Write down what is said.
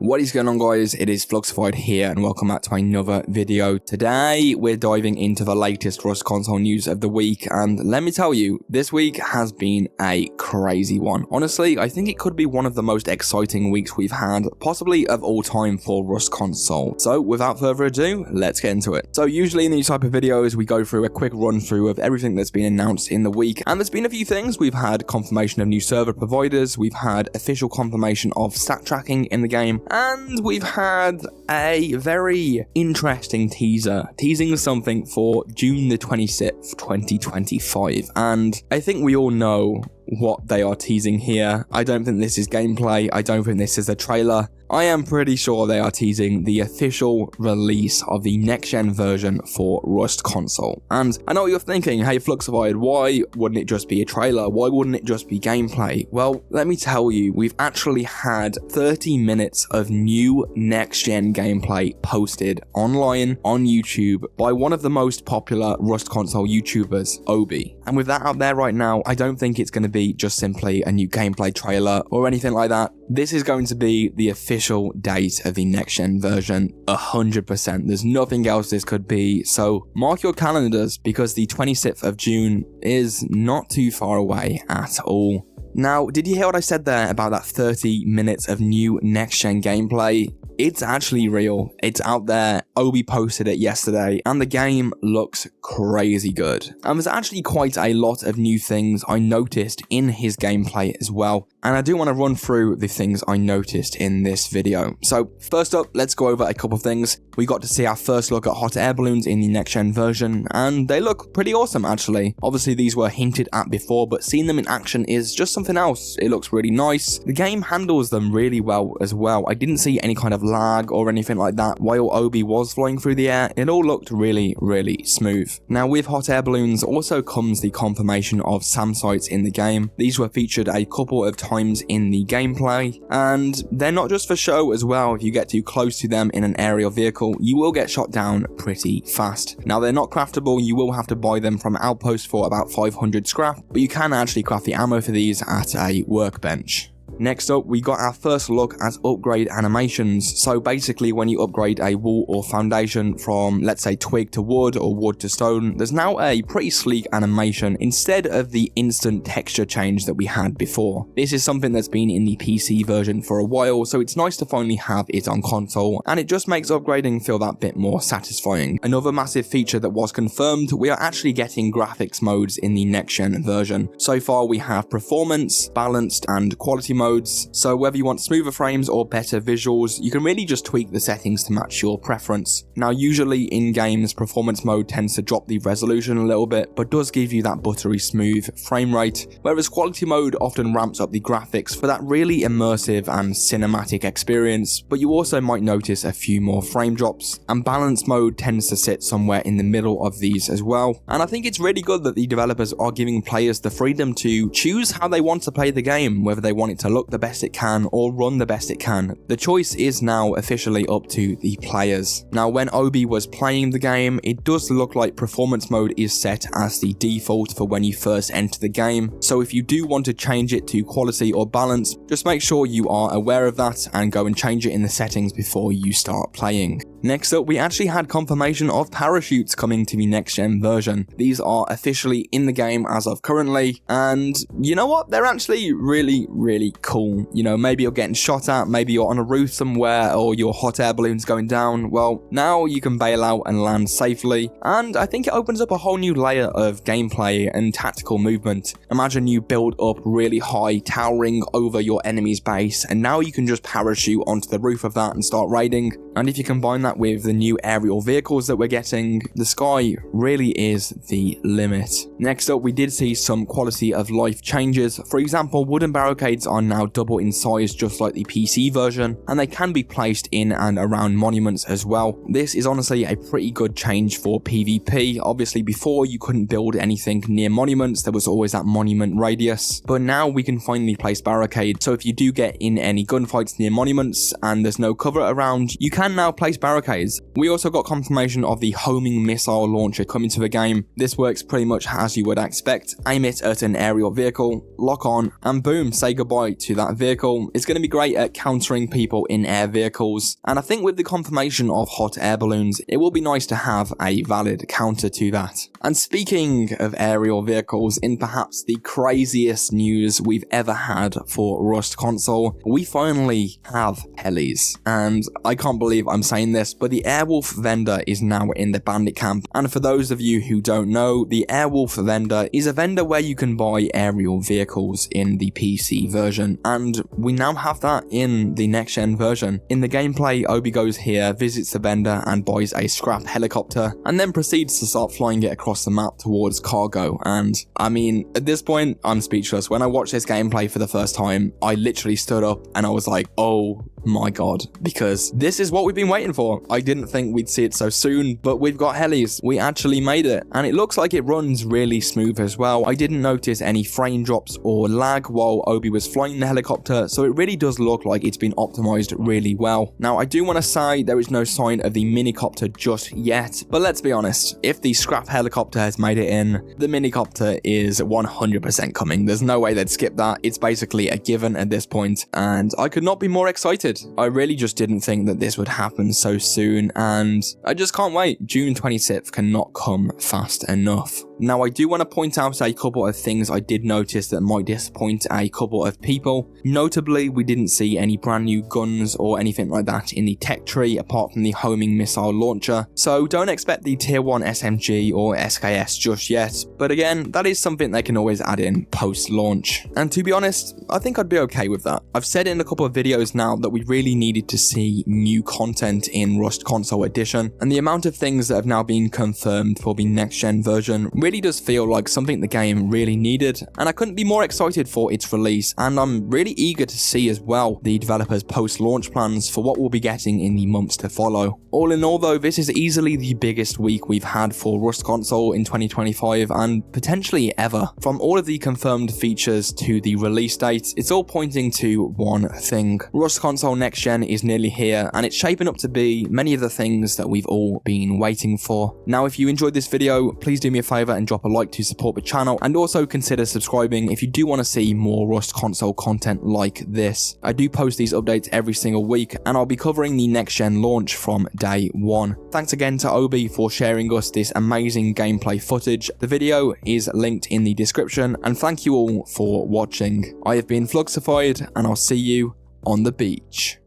What is going on, guys? It is Fluxified here and welcome back to another video. Today we're diving into the latest Rust console news of the week, and let me tell you, this week has been a crazy one. Honestly, I think it could be one of the most exciting weeks we've had, possibly of all time for Rust console. So without further ado, let's get into it. So usually in these type of videos we go through a quick run through of everything that's been announced in the week, and there's been a few things. We've had confirmation of new server providers, we've had official confirmation of stat tracking in the game, and we've had a very interesting teaser, teasing something for June the 26th, 2025. And I think we all know what they are teasing here. I don't think this is gameplay. I don't think this is a trailer. I am pretty sure they are teasing the official release of the next-gen version for Rust console. And I know what you're thinking, hey Fluxified, why wouldn't it just be a trailer? Why wouldn't it just be gameplay? Well, let me tell you, we've actually had 30 minutes of new next-gen gameplay posted online on YouTube by one of the most popular Rust console YouTubers, OBIE. And with that out there right now, I don't think it's going to be just simply a new gameplay trailer or anything like that. This is going to be the official date of the next-gen version, 100%. There's nothing else this could be, so mark your calendars because the 26th of June is not too far away at all. Now, did you hear what I said there about that 30 minutes of new next-gen gameplay? It's actually real. It's out there. OBIE posted it yesterday, and the game looks crazy good. And there's actually quite a lot of new things I noticed in his gameplay as well. And I do want to run through the things I noticed in this video. So first up, let's go over a couple of things. We got to see our first look at hot air balloons in the next-gen version, and they look pretty awesome actually. Obviously these were hinted at before, but seeing them in action is just something else. It looks really nice. The game handles them really well as well. I didn't see any kind of lag or anything like that while OBIE was flying through the air. It all looked really smooth. Now with hot air balloons also comes the confirmation of SAM sites in the game. These were featured a couple of times in the gameplay, and they're not just for show as well. If you get too close to them in an aerial vehicle, you will get shot down pretty fast. Now they're not craftable, you will have to buy them from Outpost for about 500 scrap, but you can actually craft the ammo for these at a workbench. Next up, we got our first look at upgrade animations. So basically when you upgrade a wall or foundation from, let's say, twig to wood or wood to stone, there's now a pretty sleek animation instead of the instant texture change that we had before. This is something that's been in the PC version for a while, so it's nice to finally have it on console, and it just makes upgrading feel that bit more satisfying. Another massive feature that was confirmed, we are actually getting graphics modes in the next-gen version. So far we have performance, balanced, and quality modes. So whether you want smoother frames or better visuals, you can really just tweak the settings to match your preference. Now usually in games, performance mode tends to drop the resolution a little bit, but does give you that buttery smooth frame rate, whereas quality mode often ramps up the graphics for that really immersive and cinematic experience, but you also might notice a few more frame drops, and balance mode tends to sit somewhere in the middle of these as well. And I think it's really good that the developers are giving players the freedom to choose how they want to play the game, whether they want it to look the best it can or run the best it can. The choice is now officially up to the players. Now when OBIE was playing the game, it does look like performance mode is set as the default for when you first enter the game, so if you do want to change it to quality or balance, just make sure you are aware of that and go and change it in the settings before you start playing. Next up, we actually had confirmation of parachutes coming to the next-gen version. These are officially in the game as of currently, and you know what? They're actually really cool. You know, maybe you're getting shot at, maybe you're on a roof somewhere, or your hot air balloon's going down. Well, now you can bail out and land safely, and I think it opens up a whole new layer of gameplay and tactical movement. Imagine you build up really high, towering over your enemy's base, and now you can just parachute onto the roof of that and start raiding. And if you combine that with the new aerial vehicles that we're getting, the sky really is the limit. Next up, we did see some quality of life changes. For example, wooden barricades are now double in size just like the PC version, and they can be placed in and around monuments as well. This is honestly a pretty good change for PvP. Obviously before you couldn't build anything near monuments, there was always that monument radius, but now we can finally place barricades, so if you do get in any gunfights near monuments and there's no cover around, you can now place barricades. We also got confirmation of the homing missile launcher coming to the game. This works pretty much as you would expect. Aim it at an aerial vehicle, lock on, and boom, say goodbye to that vehicle. It's going to be great at countering people in air vehicles, and I think with the confirmation of hot air balloons, it will be nice to have a valid counter to that. And speaking of aerial vehicles, in perhaps the craziest news we've ever had for Rust console, we finally have HELIS. And I can't believe I'm saying this, but the Airwolf vendor is now in the bandit camp. And for those of you who don't know, the Airwolf vendor is a vendor where you can buy aerial vehicles in the PC version, and we now have that in the next-gen version. In the gameplay, Obi goes here, visits the vendor and buys a scrap helicopter, and then proceeds to start flying it across the map towards cargo. And I mean, at this point, I'm speechless. When I watched this gameplay for the first time, I literally stood up and I was like, oh my god, because this is what we've been waiting for. I didn't think we'd see it so soon, but we've got HELIS. We actually made it, and it looks like it runs really smooth as well. I didn't notice any frame drops or lag while Obi was flying the helicopter, so it really does look like it's been optimized really well. Now, I do want to say there is no sign of the minicopter just yet, but let's be honest, if the scrap helicopter has made it in, the minicopter is 100% coming. There's no way they'd skip that. It's basically a given at this point, and I could not be more excited. I really just didn't think that this would happen so soon, and I just can't wait. June 26th cannot come fast enough. Now, I do want to point out a couple of things I did notice that might disappoint a couple of people. Notably, we didn't see any brand new guns or anything like that in the tech tree apart from the homing missile launcher, so don't expect the tier 1 SMG or SKS just yet, but again, that is something they can always add in post-launch. And to be honest, I think I'd be okay with that. I've said in a couple of videos now that we really needed to see new content in Rust Console Edition, and the amount of things that have now been confirmed for the next-gen version really does feel like something the game really needed, and I couldn't be more excited for its release. And I'm really eager to see as well the developers' post-launch plans for what we'll be getting in the months to follow. All in all though, this is easily the biggest week we've had for Rust Console in 2025 and potentially ever. From all of the confirmed features to the release date, it's all pointing to one thing. Rust Console Next Gen is nearly here, and it's shaping up to be many of the things that we've all been waiting for. Now, if you enjoyed this video, please do me a favour and drop a like to support the channel, and also consider subscribing if you do want to see more Rust Console content like this. I do post these updates every single week, and I'll be covering the next gen launch from day one. Thanks again to Obi for sharing us this amazing gameplay footage. The video is linked in the description, and thank you all for watching. I have been Fluxified, and I'll see you on the beach.